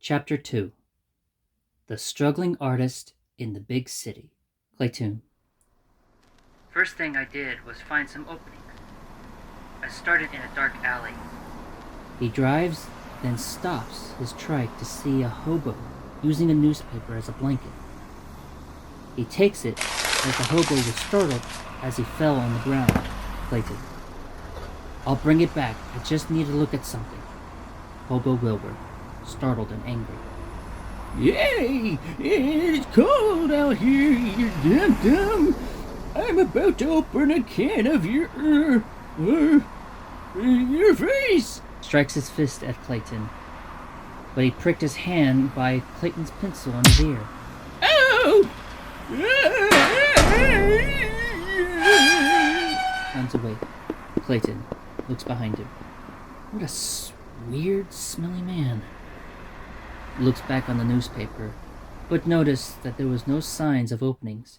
Chapter 2. The Struggling Artist in the Big City. Claytin. First thing I did was find some openings. I started in a dark alley. He drives, then stops his trike to see a hobo using a newspaper as a blanket. He takes it as the hobo was startled as he fell on the ground. Claytin. I'll bring it back. I just need to look at something. Hobo Wilbur, startled and angry. Yay! It's cold out here, you dum-dum! I'm about to open a can of your face! Strikes his fist at Claytin, but he pricked his hand by Clayton's pencil on his ear. Ow! Runs away. Claytin looks behind him. What a weird, smelly man. Looks back on the newspaper, but noticed that there was no signs of openings.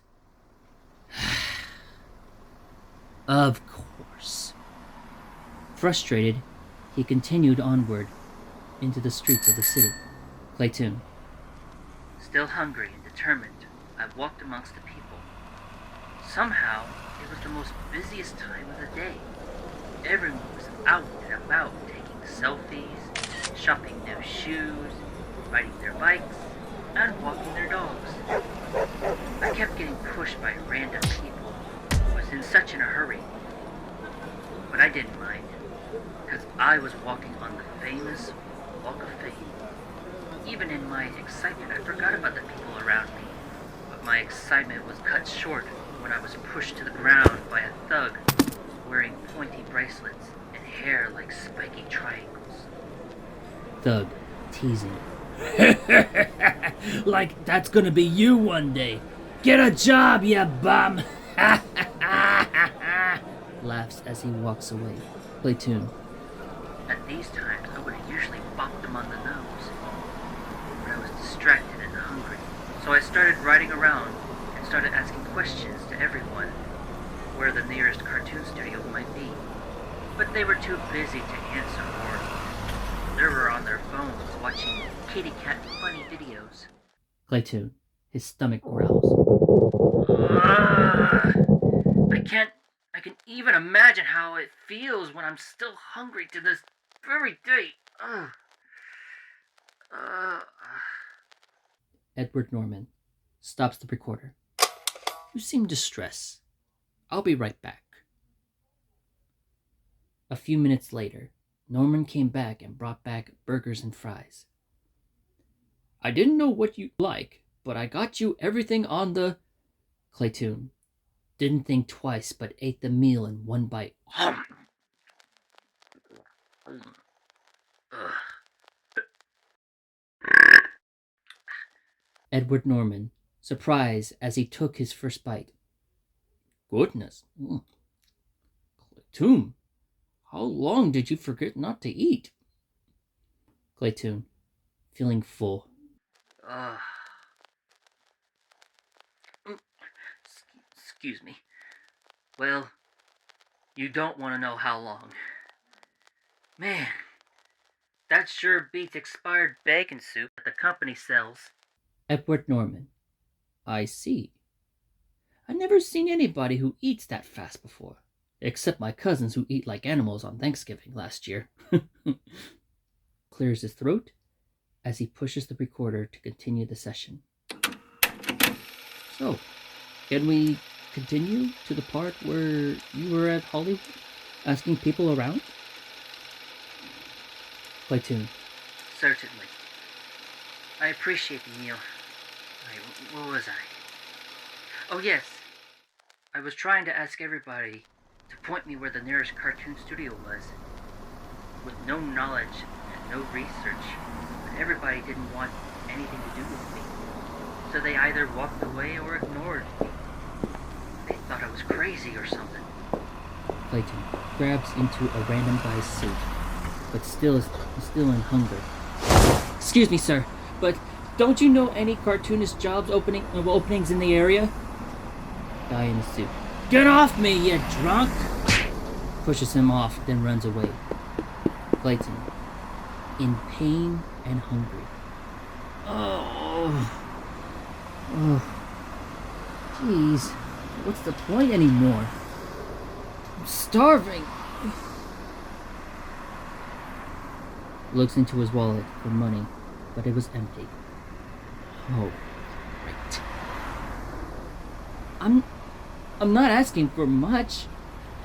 Of course. Frustrated, he continued onward into the streets of the city. Claytin. Still hungry and determined, I walked amongst the people. Somehow, it was the most busiest time of the day. Everyone was out and about taking selfies, shopping new shoes, riding their bikes, and walking their dogs. I kept getting pushed by random people who was in such in a hurry. But I didn't mind, because I was walking on the famous Walk of Fame. Even in my excitement, I forgot about the people around me. But my excitement was cut short when I was pushed to the ground by a thug wearing pointy bracelets and hair like spiky triangles. Thug, teasing. Like that's gonna be you one day. Get a job, you bum! Laughs as he walks away. Claytin. At these times, I would have usually bopped him on the nose. But I was distracted and hungry. So I started riding around and started asking questions to everyone where the nearest cartoon studio might be. But they were too busy to answer, or they were on their phones watching kitty cat funny videos. Claytin. His stomach growls. I can even imagine how it feels when I'm still hungry to this very day. Edward Norman stops the recorder. You seem distressed. I'll be right back. A few minutes later, Norman came back and brought back burgers and fries. I didn't know what you like, but I got you everything on the... Claytin. Didn't think twice, but ate the meal in one bite. Edward Norman, surprised as he took his first bite. Goodness. Claytin, how long did you forget not to eat? Claytin, feeling full. Excuse me. Well, you don't want to know how long. Man, that sure beats expired bacon soup that the company sells. Edward Norman. I see. I've never seen anybody who eats that fast before, except my cousins who eat like animals on Thanksgiving last year. Clears his throat as he pushes the recorder to continue the session. So, can we continue to the part where you were at Hollywood, asking people around? Claytin. Certainly. I appreciate the meal. Where was I? Oh yes. I was trying to ask everybody to point me where the nearest cartoon studio was. With no knowledge and no research, but everybody didn't want anything to do with me. So they either walked away or ignored me. They thought I was crazy or something. Claytin grabs into a random guy's suit, but still in hunger. Excuse me, sir, but don't you know any cartoonist jobs openings in the area? Guy in the suit. Get off me, you drunk! Pushes him off, then runs away. Claytin, in pain and hungry, Oh. Jeez. What's the point anymore? I'm starving. Looks into his wallet for money, but it was empty. Oh, great. I'm not asking for much.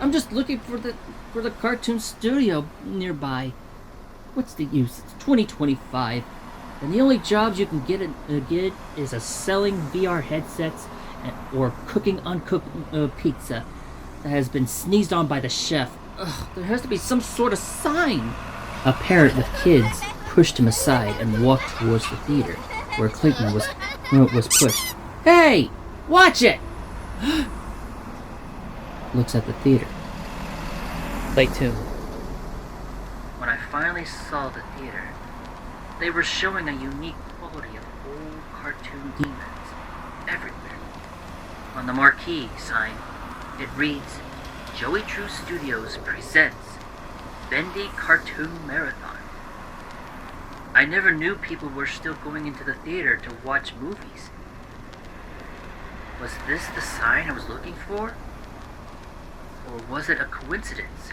I'm just looking for the cartoon studio nearby. What's the use? It's 2025, and the only jobs you can get is selling VR headsets or cooking uncooked pizza that has been sneezed on by the chef. Ugh, there has to be some sort of sign. A parent with kids pushed him aside and walked towards the theater, where Claytin was pushed. Hey! Watch it! Looks at the theater. Claytin. When I finally saw the theater, they were showing a unique quality of old cartoon demons everywhere. On the marquee sign, it reads, Ch2 Studios presents Bendy Cartoon Marathon. I never knew people were still going into the theater to watch movies. Was this the sign I was looking for? Or was it a coincidence?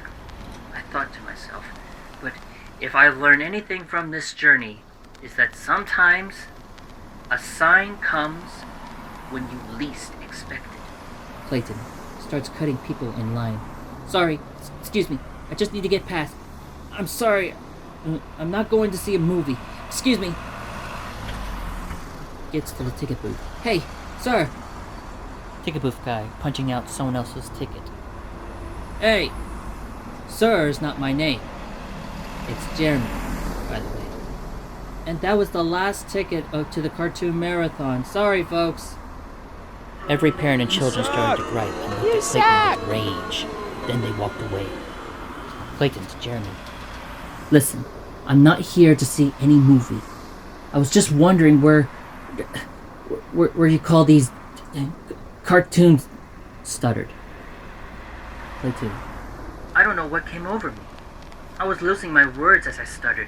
I thought to myself, but if I learn anything from this journey, is that sometimes a sign comes when you least expect it. Claytin starts cutting people in line. Sorry, excuse me, I just need to get past. I'm sorry, I'm not going to see a movie. Excuse me. Gets to the ticket booth. Hey, sir. Ticket booth guy punching out someone else's ticket. Hey, sir is not my name. It's Jeremy, by the way. And that was the last ticket to the cartoon marathon. Sorry, folks. Every parent and children started to gripe and looked at Claytin with rage. Then they walked away. Claytin to Jeremy. Listen, I'm not here to see any movie. I was just wondering where you call these cartoons, stuttered. Claytin. I don't know what came over me. I was losing my words as I stuttered.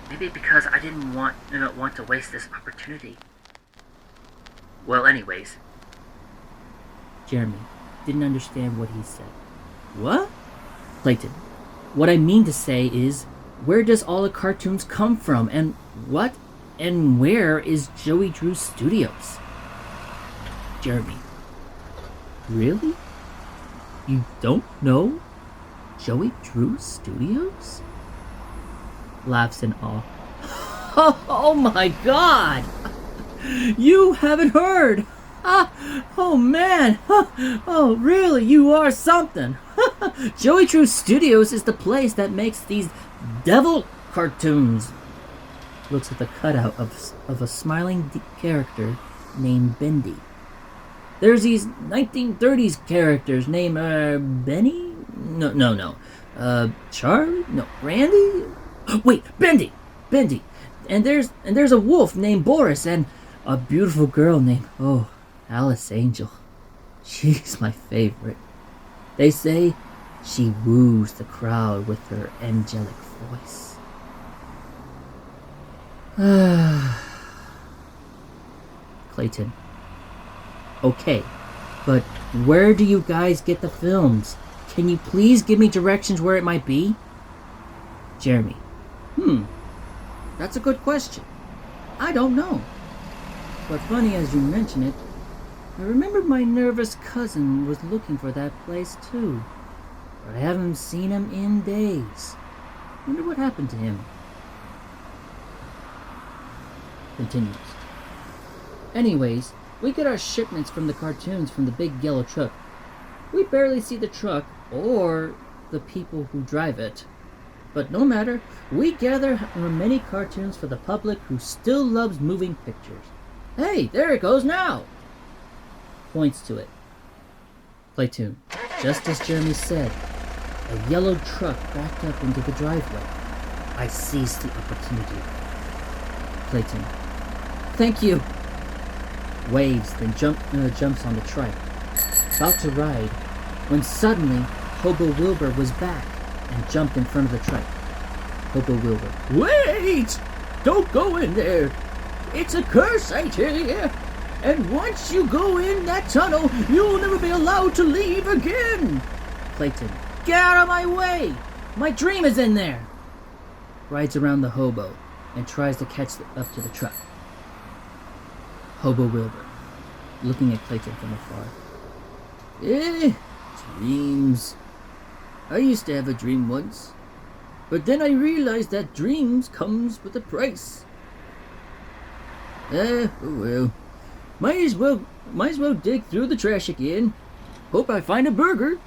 Maybe because I didn't want to waste this opportunity. Well, anyways. Jeremy didn't understand what he said. What? Claytin. What I mean to say is, where does all the cartoons come from, and what and where is Ch2 Studios? Jeremy. Really? You don't know Ch2 Studios? Laughs in awe. Oh my god! You haven't heard! Oh man! Oh really, you are something! Ch2 Studios is the place that makes these devil cartoons. Looks at the cutout of a smiling character named Bendy. There's these 1930s characters named Benny? No. Charlie? No, Randy? Wait, Bendy. And there's a wolf named Boris and a beautiful girl named Alice Angel. She's my favorite. They say she woos the crowd with her angelic voice. Claytin. Okay, but where do you guys get the films? Can you please give me directions where it might be? Jeremy. That's a good question. I don't know. But funny as you mention it, I remember my nervous cousin was looking for that place too. But I haven't seen him in days. Wonder what happened to him. Continues. Anyways, we get our shipments from the cartoons from the big yellow truck. We barely see the truck or the people who drive it. But no matter, we gather many cartoons for the public who still loves moving pictures. Hey, there it goes now! Points to it. Claytin. Just as Jeremy said, a yellow truck backed up into the driveway. I seized the opportunity. Claytin. Thank you! Waves, then jumps on the trike. About to ride, when suddenly Hobo Wilbur was back and jumped in front of the trike. Hobo Wilbur. Wait! Don't go in there! It's a curse, I tell you. And once you go in that tunnel, you'll never be allowed to leave again. Claytin. Get out of my way! My dream is in there! Rides around the hobo and tries to catch up to the truck. Hobo Wilbur, looking at Claytin from afar. Dreams. I used to have a dream once, but then I realized that dreams comes with a price. Oh well. Might as well dig through the trash again. Hope I find a burger.